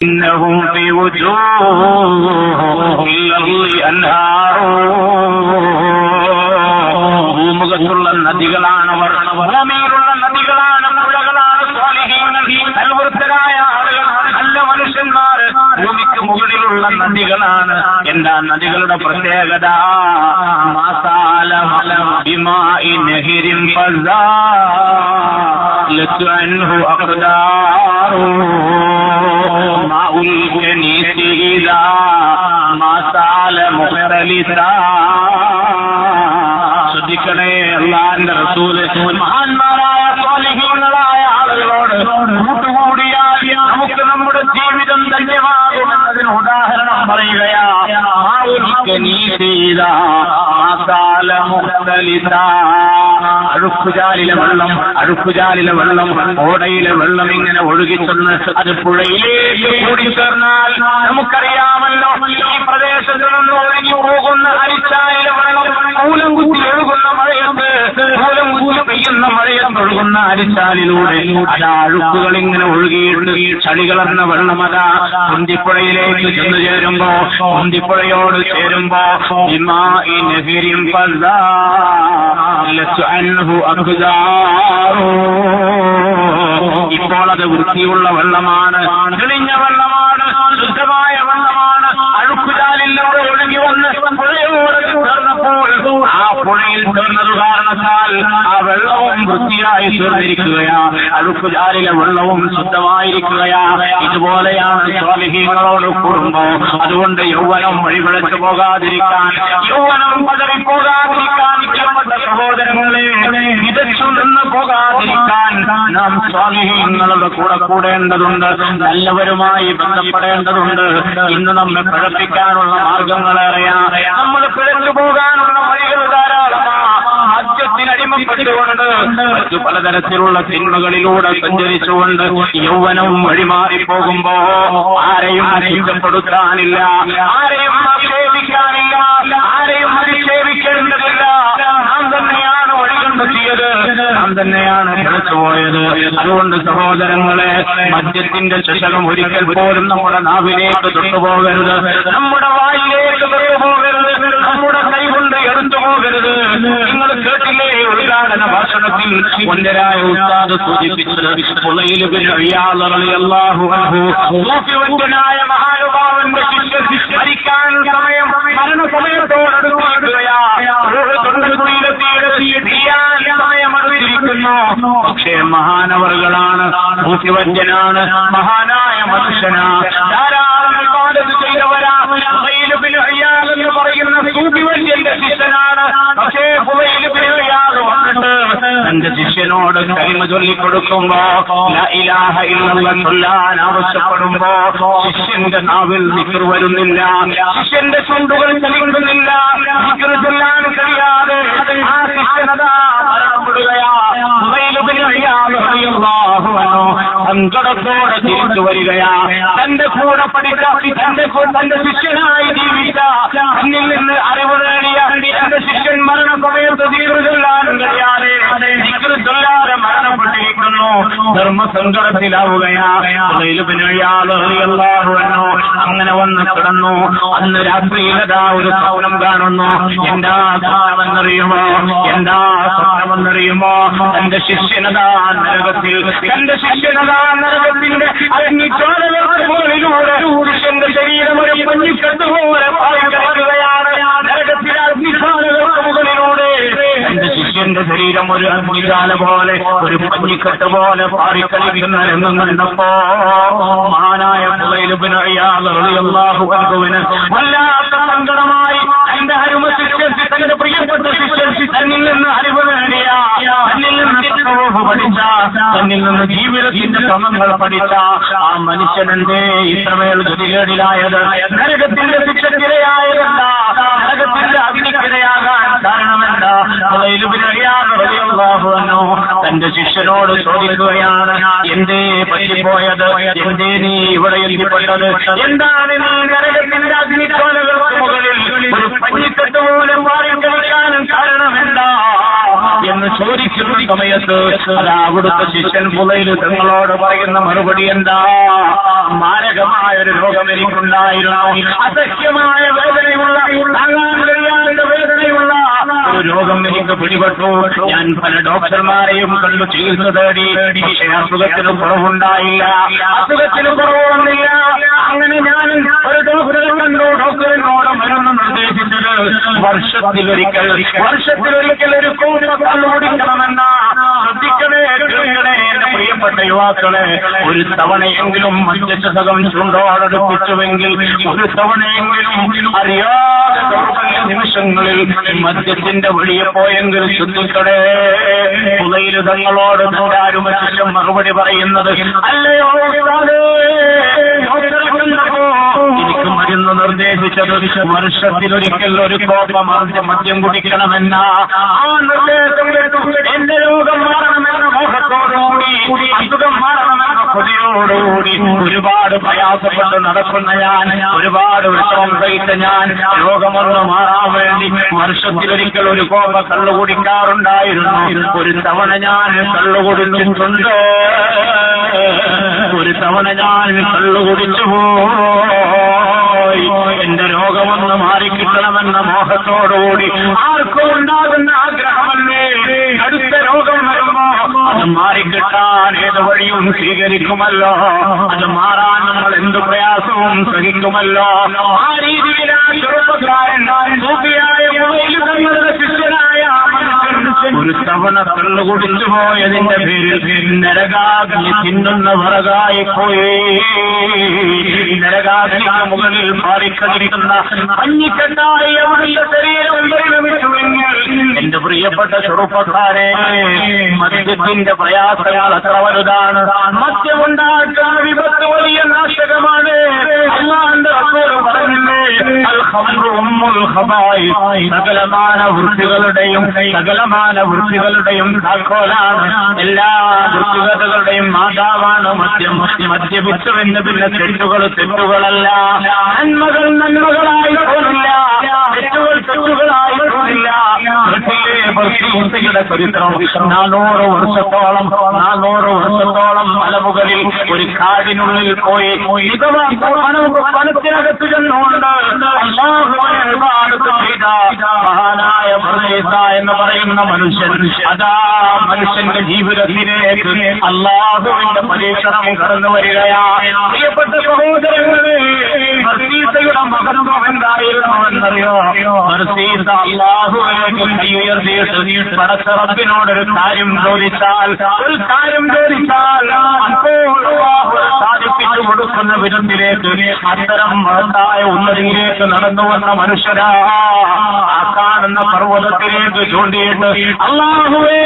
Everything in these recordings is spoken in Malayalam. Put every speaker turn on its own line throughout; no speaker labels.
إنهم في وجوههم أنهار ഭൂമുഖത്തുള്ള നദികളാണവർ, ഭൂമിയിലുള്ള നദികളാണ്, പുഴകളാണ്, സ്വാലിഹീങ്ങൾ, സൽവൃത്തരായ ആളുകൾ, നല്ല മനുഷ്യന്മാർ. ഭൂമിക്ക് മുകളിലുള്ള നദികളാണ്. എന്താ നദികളുടെ പ്രത്യേകത? ബിമാഇ നഹരിൻ ഫസാലത് അൻഹു അഖ്ദാറു മാഉൽ ജനീതി ഇദാ മാസാല മുഖറലിസാ. ശ്രദ്ധിക്കണേ, അല്ലാഹുവിന്റെ റസൂല് മഹാന്മാരായ സ്വാലിഹീങ്ങളായ ആളുകളോട് കൂട്ടുകൂടിയാൽ നമുക്ക് നമ്മുടെ ജീവിതം ധന്യമാകുമെന്നതിന് ഉദാഹരണം പറയുകയാ. അഴുക്കുചാലിലെ വെള്ളം, ഓടയിലെ വെള്ളം ഇങ്ങനെ ഒഴുകിച്ചെന്ന് അത് പുഴയിലേക്ക് കൂടിച്ചേർന്നാൽ നമുക്കറിയാമല്ലോ, ഈ പ്രദേശത്ത് നിന്ന് ഒഴുകി പോകുന്ന അരിച്ചാലിലെ വെള്ളം മൂലം കുത്തി ഒഴുകുന്ന മഴയത്ത്, മൂലം കുത്തി പെയ്യുന്ന മഴയത്ത് ഒഴുകുന്ന അരിച്ചാലിലൂടെ അതാ അഴുക്കുകൾ ഇങ്ങനെ ഒഴുകിയിട്ട് ചളികളർന്ന വെള്ളം അതാ കുന്തിപ്പുഴയിലേക്ക് ചെന്നു ചേരുമ്പോ, കുന്തിപ്പുഴയോട് ചേരുമ്പോ ഇപ്പോൾ അത് വൃത്തിയുള്ള വെള്ളമാണ്, തെളിഞ്ഞ വെള്ളമാണ്, ശുദ്ധമായ വെള്ളമാണ്. അഴുക്കുചാലിലൂടെ ഒഴുകി വന്ന് പുഴയോട് ചേർന്നപ്പോൾ ആ പുഴയിൽ ചേർന്നത് കാരണത്താൽ ആ വെള്ളവും വൃത്തിയായി തീർന്നിരിക്കുകയാ, അഴുക്കുചാലിലെ വെള്ളവും ശുദ്ധമായിരിക്കുകയാ. ഇതുപോലെയാണ് സ്വാലിഹീങ്ങളോട് കൂടുമ്പോ. അതുകൊണ്ട് യൗവനം വഴിപിഴച്ചു പോകാതിരിക്കാൻ, യൗവനം പതറിപ്പോകാതിരിക്കാൻ, പ്രിയപ്പെട്ട സഹോദരങ്ങളെ, വിതച്ചു നിന്ന് പോകാതിരിക്കാൻ നാം സ്വാലിഹീങ്ങളുടെ കൂടെ കൂടേണ്ടതുണ്ട്, നല്ലവരുമായി ബന്ധപ്പെടേണ്ടതുണ്ട്. ഇന്ന് നമ്മെ പിഴപ്പിക്കാനുള്ള മാർഗങ്ങളേറെയാ, നമ്മൾ പിഴച്ചു പോകാനുള്ള വഴികൾ ധാരാളമാ. മദ്യത്തിനടിമപ്പെട്ടുകൊണ്ട് മറ്റു പലതരത്തിലുള്ള തിന്മകളിലൂടെ സഞ്ചരിച്ചുകൊണ്ട് യൗവനം വഴിമാറിപ്പോകുമ്പോ ആരെയും അധികപ്പെടുത്താനില്ല, ആരെയും ആക്ഷേപിക്കാനില്ല, ആരെയും അധിക്ഷേപിക്കേണ്ടതില്ല. നാം തന്നെയാണ് വഴി കണ്ടെത്തിയത്, നാം തന്നെയാണ് പിഴച്ചുപോയത്. അതുകൊണ്ട് സഹോദരങ്ങളെ, മദ്യത്തിന്റെ ചഷകം ഒരിക്കൽ പോലും നമ്മുടെ നാവിലേക്ക് തൊട്ടുപോകരുത്, നമ്മുടെ വായിലേക്ക് തൊട്ടുപോകരുത്, നമ്മുടെ കൈകൊണ്ട് എടുത്തു പോകരുത്. നിങ്ങൾ കേട്ടില്ലേ ഉദ്ഘാടന ഭാഷണത്തിൽ ഒന്നരായ ഉസ്താദ് സൂചിപ്പിച്ചത്, സൂഫിവര്യനായ മഹാനുഭാവന്റെ ശിഷ്യൻ മരിക്കാൻ സമയം, മരണസമയത്തോടടുക്കുകയാ, സമയമറിയിരിക്കുന്നു. പക്ഷേ മഹാനവറുകളാണ്, സൂഫിവര്യനാണ്, മഹാനായ മനുഷ്യനാ, ധാരാളം ഇബാദത്ത് ചെയ്തവരാ. എന്ന് പറയുന്ന സൂഫിവര്യന്റെ ശിഷ്യനാണ്. പക്ഷേ വന്നിട്ട് തന്റെ ശിഷ്യനോട് കലിമ ചൊല്ലിക്കൊടുക്കുമ്പോ, ലാ ഇലാഹ ഇല്ലല്ലാഹ് ചൊല്ലാൻ ആവശ്യപ്പെടുമ്പോ ശിഷ്യന്റെ നാവിൽ ദിക്ർ വരുന്നില്ല, ശിഷ്യന്റെ ചുണ്ടുകൾ ചലിക്കുന്നില്ല, ദിക്ർ ചൊല്ലാൻ കഴിയാതെ ആ ശിഷ്യനതാ മരണപ്പെടുകയാ. സങ്കടത്തോടെ തിരിച്ചു വരികയാ. തന്റെ കൂടെ പഠിച്ച, തന്റെ ശിഷ്യനായി ജീവിച്ച, തന്നിൽ നിന്ന് അറിവ് നേടിയ തന്റെ ശിഷ്യൻ മരണസമയത്ത് ദിക്ർ ചൊല്ലാനും കഴിയാതെ, ദിക്ർ ചൊല്ലാതെ മരണപ്പെട്ടിരിക്കുന്നു. ധർമ്മസങ്കടത്തിലാവുകയാ. അങ്ങനെ വന്ന് കിടന്നു. അന്ന് രാത്രിയിലതാ ഒരു സ്വപ്നം കാണുന്നു. എന്താ സ്വപ്നമെന്നറിയുമോ? എന്താ സ്വപ്നമെന്നറിയുമോ? തന്റെ ശിഷ്യനതാ നരകത്തിൽ, തന്റെ ശിഷ്യനതാ നരകത്തിന്റെ അഗ്നിജ്വാലകൾക്ക് മുകളിലൂടെ ശിഷ്യന്റെ ശരീരം ഒരു പഞ്ഞിക്കെട്ടുപോലെ പാറിക്കളിക്കുകയാണ്. നരകത്തിലെ അഗ്നിജ്വാലകൾക്ക് മുകളിലൂടെ എന്റെ ശിഷ്യന്റെ ശരീരം ഒരു അഗ്നിജ്വാല പോലെ, ഒരു പഞ്ഞിക്കെട്ട് പോലെ പാറിക്കളിക്കുന്ന രംഗം കണ്ടപ്പോ മഹാനായ ഫുളൈൽ ഇബ്നു ഇയാദ് റളിയല്ലാഹു അൻഹുവിന് വല്ലാത്ത സങ്കടമായി. തന്റെ അരുമ ശിഷ്യൻ, തന്റെ പ്രിയപ്പെട്ട ശിഷ്യൻ, തന്നിൽ നിന്ന് അറിവ് നേടിയ, തന്നിൽ നിന്ന് പഠിച്ച, തന്നിൽ നിന്ന് ജീവിതത്തിന്റെ ക്രമങ്ങൾ പഠിച്ച ആ മനുഷ്യനെന്തേ ഇത്രമേൽ ഗതികേടിലായത്? നരകത്തിന്റെ ശിക്ഷക്കിരയായതല്ല, നരകത്തിന്റെ അഗ്നിക്കിരയാകാൻ കാരണമെന്താ? തന്റെ ശിഷ്യനോട് ചോദിക്കുകയാണ്, എന്തേ പറ്റിപ്പോയത്? എന്തേ നീ ഇവിടെ എത്തിപ്പെട്ടത്? എന്താണ് നീ നരകത്തിന്റെ അഗ്നിജ്വാലകൾക്ക് മുകളിൽ ഒരു പഞ്ഞിക്കെട്ട് പോലും വാരി കഴിക്കാനും കാരണമെന്താ എന്ന് ചോദിക്കുന്ന സമയത്ത് അത് അവിടുത്തെ ശിഷ്യൻ ഫുളൈൽ തങ്ങളോട് പറയുന്ന മറുപടി എന്താ? മാരകമായ ഒരു രോഗം എനിക്കുണ്ടായിരുന്നു, അസഖ്യമായ വേദനയുള്ള, താങ്ങാൻ കഴിയാത്ത വേദനയുള്ള ഒരു രോഗം എനിക്ക് പിടിപെട്ടു. ഞാൻ പല ഡോക്ടർമാരെയും കണ്ടു ചികിത്സ തേടി, പക്ഷേ അസുഖത്തിന് കുറവുണ്ടായില്ല, അസുഖത്തിന് കുറവൊന്നില്ല. അങ്ങനെ ഞാൻ ഒരു ഡോക്ടറെ കണ്ടു. ഡോക്ടറിനോട് മരുന്ന് നിർദ്ദേശിച്ചത് വർഷത്തിലൊരിക്കൽ ഒരു കോപ്പ കള്ളു കുടിക്കണമെന്ന. ശ്രദ്ധിക്കണേ, കേൾക്കണേ എന്റെ പ്രിയപ്പെട്ട യുവാക്കളെ, ഒരു തവണയെങ്കിലും മദ്യചതകം ചുണ്ടോടടുപ്പിച്ചുവെങ്കിൽ, ഒരു തവണയെങ്കിലും അറിയാതെ ദൗർബല്യ നിമിഷങ്ങളിൽ മദ്യത്തിന്റെ വഴിയെ പോയെങ്കിൽ ശ്രദ്ധിക്കണേ. ഫുളൈൽ തങ്ങളോട് ആരും മറുപടി പറയുന്നത്, അല്ലയോ എനിക്ക് മരുന്ന് നിർദ്ദേശിച്ചത് വർഷത്തിലൊരിക്കൽ ഒരു കോപ്പ മദ്യം കുടിക്കണമെന്ന. ആ നിർദ്ദേശം എന്റെ രോഗം മാറണമെന്ന മോഹത്തോടുകൂടി, അസുഖം മാറണമെന്ന കൊതിയോടുകൂടി ഒരുപാട് പ്രയാസപ്പെട്ട് നടക്കുന്ന ഞാൻ, ഒരുപാട് വിഷമം കഴിച്ച ഞാൻ, രോഗമൊന്ന് മാറാൻ വേണ്ടി വർഷത്തിലൊരിക്കൽ ഒരു കോപ്പ കള്ളു കുടിക്കാറുണ്ടായിരുന്നു. ഒരു തവണ ഞാൻ കള്ളു കുടിച്ചിട്ടുണ്ട്, ഒരു തവണ ഞാൻ കള്ളു കുടിച്ചു പോയി. എന്റെ രോഗമൊന്ന് മാറിക്കിട്ടണമെന്ന മോഹത്തോടുകൂടി ആർക്കും ഉണ്ടാകുന്ന ആഗ്രഹമല്ലേ? അടുത്ത രോഗം വരുമ്പോ അത് മാറിക്കിട്ടാൻ ഏത് വഴിയും സ്വീകരിക്കുമല്ലോ, അത് മാറാൻ നമ്മൾ എന്ത് പ്രയാസവും സഹിക്കുമല്ലോ. ആ രീതിയിലാണ് ചെറുപ്പക്കാരൻ സൂഫിയായ ഫുളൈൽ തങ്ങളുടെ ശിഷ്യനായ ഒരു തവണ കള്ളു കുടിച്ചു പോയതിന്റെ പേരിൽ നരകാഗ്നി തിന്നുന്ന വിറകായി പോയി. നരകാഗ്നിക്ക് മുകളിൽ മാറിക്കടിക്കുന്ന മഞ്ഞിക്കെട്ടായി അവിടുത്തെ ശരീരം പരിണമിച്ചുവെങ്കിൽ എന്റെ പ്രിയപ്പെട്ട ചെറുപ്പക്കാരെ, മദ്യത്തിന്റെ പ്രയാസങ്ങൾ അത്ര വലുതാണ്. മദ്യമുണ്ടാക്കുന്ന വിപത്ത് വലിയ നാശകമാണ്. അല്ലാഹുവിന്റെ റസൂൽ പറഞ്ഞില്ലേ, അൽ ഖംറു ഉമ്മുൽ ഖബായിസ്, സകലമാന വൃത്തികളുടെയും താക്കോലാണ്, എല്ലാ വൃത്തികതകളുടെയും മാതാവാണ് മദ്യം. മദ്യപിച്ചുവെന്ന് പിന്നെ തെറ്റുകളല്ല, നന്മകളായി തോന്നില്ല, തെറ്റുകളായി തോന്നില്ല. യുടെ ചരിത്രം 400 വർഷത്തോളം മലമുകളിൽ ഒരു കാടിനുള്ളിൽ പോയി പണത്തിനകത്ത് ചെന്നുകൊണ്ട് അല്ലാഹുവിനെ ഇബാദത്ത് ചെയ്ത മഹാനായ ബർദീസ എന്ന് പറയുന്ന മനുഷ്യൻ, അതാ മനുഷ്യന്റെ ജീവിതത്തിലേക്ക് അല്ലാഹുവിന്റെ പരീക്ഷണം കടന്നു വരികയാണ്. പ്രിയപ്പെട്ട സഹോദരങ്ങളെ, ബർദീസയുടെ മഹത്വം എന്തായിരുന്നു എന്നറിയോ? ബർദീസ അല്ലാഹുവിലേക്ക് കൈയുയർത്തിയിട്ട് പടച്ച റബ്ബിനോടൊരു കാര്യം ചോദിച്ചാൽ അപ്പോൾ അല്ലാഹു സാധിപ്പിച്ചു കൊടുക്കുന്ന വിധത്തിലേക്ക്, അത്തരം മഹത്തായ ഉന്നതിയിലേക്ക് നടന്നു വന്ന മനുഷ്യരാ. ആ കാണുന്ന പർവ്വതത്തിലേക്ക് ചൂണ്ടിയിട്ട് അല്ലാഹുവേ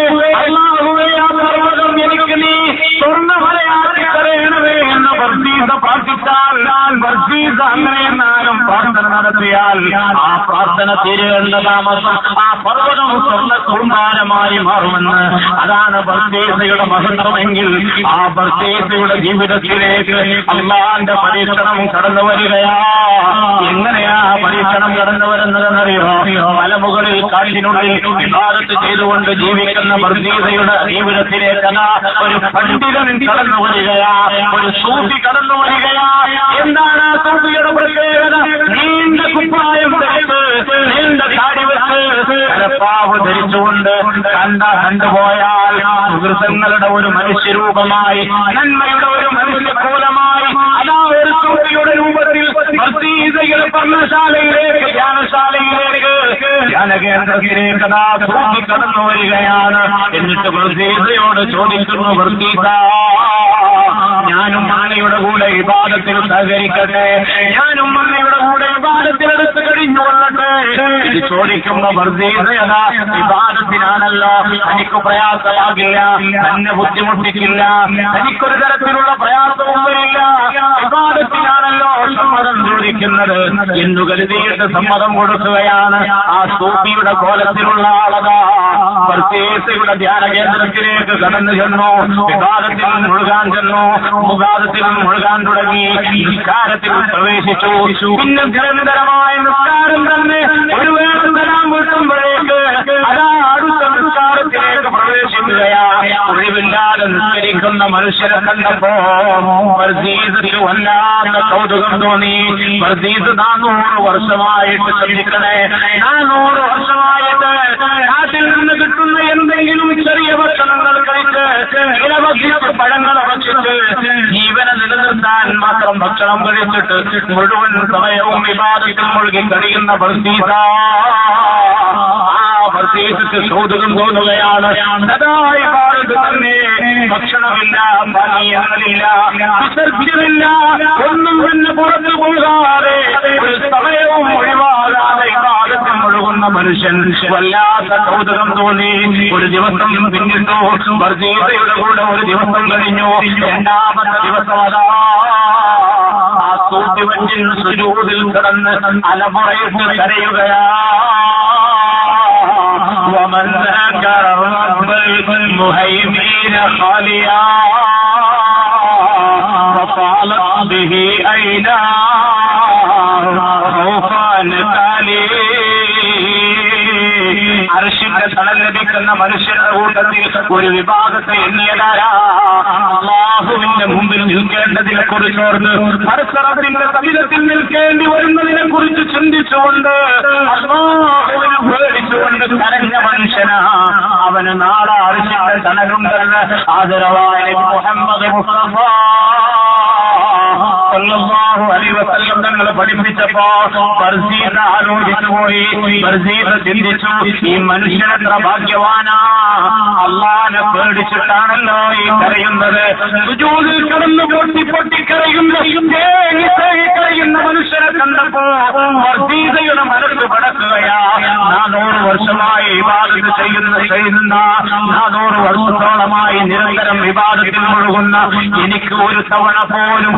ആ പർവ്വതം എനിക്ക് നീ സ്വർണ്ണമലയാക്കി തരയണമേ എന്ന് ബർദീസ പ്രാർത്ഥിച്ചാൽ, ബർദീസ അങ്ങനെ എന്നാലും പ്രാർത്ഥന നടത്തിയാൽ ആ പ്രാർത്ഥന തീരേണ്ട താമസം ആ പർവ്വതം സ്വർണ്ണ കുർബാനമായി മാറുമെന്ന്. അതാണ് ബർദീസയുടെ മഹത്വമെങ്കിൽ ആ ബർദീസയുടെ ജീവിതത്തിലേക്ക് അല്ലാഹുവിന്റെ പരീക്ഷണം കടന്നു വരികയാ. എങ്ങനെയാ പരീക്ഷണം കടന്നു വരുന്നതെന്നറിയോ? മലമുകളിൽ കാട്ടിനുള്ളിൽ ഇബാദത്ത് ചെയ്തുകൊണ്ട് ജീവിക്കുന്ന ബർദീസയുടെ ജീവിതത്തിലേക്ക് ഒരു പണ്ഡിതൻ കടന്നു വരികയാ, ഒരു സൂഫി കടന്നു വരികയാ. എന്താണ് ആ സൂഫിയുടെ പ്രത്യേകത? നീണ്ട കുപ്പായം ധരിച്ച്, നീണ്ട താടി വെച്ച്, തലപ്പാവ് ധരിച്ചുകൊണ്ട് കണ്ടുപോയാൽ സുഹൃത്തുക്കളുടെ ഒരു മനുഷ്യരൂപമായി, നന്മയുടെ ഒരു മനുഷ്യകോലമായി, അതാ ഒരു സൂഫിയുടെ രൂപത്തിൽ ബർദീസയുടെ പർണശാലയിലേക്ക്, ധ്യാനകേന്ദ്രത്തിലേക്ക് അതാ സൂഫി കടന്നു വരികയാണ്. എന്നിട്ട് ബർദീസയോട് ചോദിക്കുന്നു, ബർദീസ, ഞാനും അങ്ങയുടെ കൂടെ ഇബാദത്തിൽ സഹകരിക്കട്ടെ, ഞാനും അങ്ങയുടെ കൂടെ ഇബാദത്തിൽ എടുത്തു കഴിഞ്ഞുകൊള്ളട്ടെ. ഇത് ചോദിക്കുന്ന ബർദീസയതാ ഇബാദത്തിനാണല്ലോ, തനിക്ക് പ്രയാസമാകില്ല, തന്നെ ബുദ്ധിമുട്ടിക്കില്ല, തനിക്കൊരു തരത്തിലുള്ള പ്രയാസവും വരില്ല, ഇബാദത്തിനാണല്ലോ സമ്മതം ചോദിക്കുന്നത് എന്നു കരുതിയിട്ട് സമ്മതം കൊടുക്കുകയാണ്. ആ സൂഫിയുടെ കോലത്തിലുള്ള ആളതാ ബർദീസയുടെ ധ്യാന കേന്ദ്രത്തിലേക്ക് കടന്നു ചെന്നു, വിവാദത്തിൽ മുഴുകാൻ ചെന്നു, മുഖാദത്തിൽ മുഴുകാൻ തുടങ്ങി, നിസ്കാരത്തിൽ പ്രവേശിച്ചു. പിന്നെ നിരന്തരമായ നിസ്കാരം തന്നെ ഒരു വേളം തരാൻ വീട്ടുമ്പോഴേക്ക് അതാ അടുത്ത നിസ്കാരത്തിലേക്ക് ഒഴിവില്ലാതെ നിസ്കരിക്കുന്ന മനുഷ്യരെ കണ്ടപ്പോ ബർസീസിന് വല്ലാത്ത കൗതുകം തോന്നി. ബർസീസ് 400 വർഷമായിട്ട് ശ്രദ്ധിക്കണേ, 400 വർഷമായിട്ട് നാട്ടിൽ നിന്ന് കിട്ടുന്ന എന്തെങ്കിലും ചെറിയ ഭക്ഷണങ്ങൾ കഴിച്ച് ഇല ഭക്ഷിച്ച് പഴങ്ങൾ ഭക്ഷിച്ച് ജീവനെ നിലനിർത്താൻ മാത്രം ഭക്ഷണം കഴിച്ചിട്ട് മുഴുവൻ സമയവും വിവാദത്തിൽ മുഴുകി കഴിയുന്ന ബർസീസ ബർസീസിക്ക് കൗതുകം തോന്നുകയാണ്. സദായി ഭാരത് തന്നെ ഭക്ഷണമില്ല, പാനീയങ്ങളില്ല, വിസർജ്യമില്ല, ഒന്നും തന്നെ പുറത്തു പോകാതെ ഒരു സമയവും ഒഴിവാകാതെ ഭാരതത്തിൽ മുഴുകുന്ന മനുഷ്യൻ വല്ലാത്ത കൗതുകം തോന്നി. ഒരു ദിവസം പിന്നിട്ടു, ബർസീസയുടെ കൂടെ ഒരു ദിവസം കഴിഞ്ഞു. രണ്ടാമത്തെ ദിവസം അതാ ആ സൂര്യവഞ്ചിൽ സുജൂദിൽ കിടന്ന് അലമുറയിട്ട് കരയുകയാ. ومن ذكر رب المهيمين خاليا وطالت به عيناه خوفا تالي. അർശിന്റെ തണൽ ലഭിക്കുന്ന മനുഷ്യരുടെ കൂട്ടത്തിൽ ഒരു വിഭാഗത്തെ എണ്ണിയതാരാ? അല്ലാഹുവിന്റെ മുമ്പിൽ നിൽക്കേണ്ടതിനെ കുറിച്ചോർന്ന് പരസ്പരത്തിന്റെ സവിധത്തിൽ നിൽക്കേണ്ടി വരുന്നതിനെ കുറിച്ച് ചിന്തിച്ചുകൊണ്ട് അല്ലാഹുവിനെ പേടിച്ചുകൊണ്ട് കരഞ്ഞ മനുഷ്യനാ. അവന് നാളെ അർശിന്റെ തണലുണ്ടെന്ന് ആദരവായ മുഹമ്മദ് മുസ്തഫ സല്ലല്ലാഹു അലൈഹി വസല്ലം തങ്ങൾ പഠിപ്പിച്ചപ്പോ ബർസീസ ആലോചിച്ചു പോയി. ബർസീസ ചിന്തിച്ചു, ഈ മനുഷ്യനെത്ര ഭാഗ്യവാനാ, അല്ലാഹനെ പേടിച്ചിട്ടാണല്ലോ ഈ കരയുന്നത്. സുജൂദിൽ കിടന്ന് പൊട്ടി കരയുന്ന മനുഷ്യനെ കണ്ടപ്പോ ബർസീസയുടെ മനസ്സ് പടക്കുകയാ. 400 വർഷമായി ഇബാദത്ത് ചെയ്യുന്ന 400 വർഷത്തോളമായി നിരന്തരം ഇബാദത്തിൽ മുഴുകുന്ന എനിക്ക് ഒരു തവണ പോലും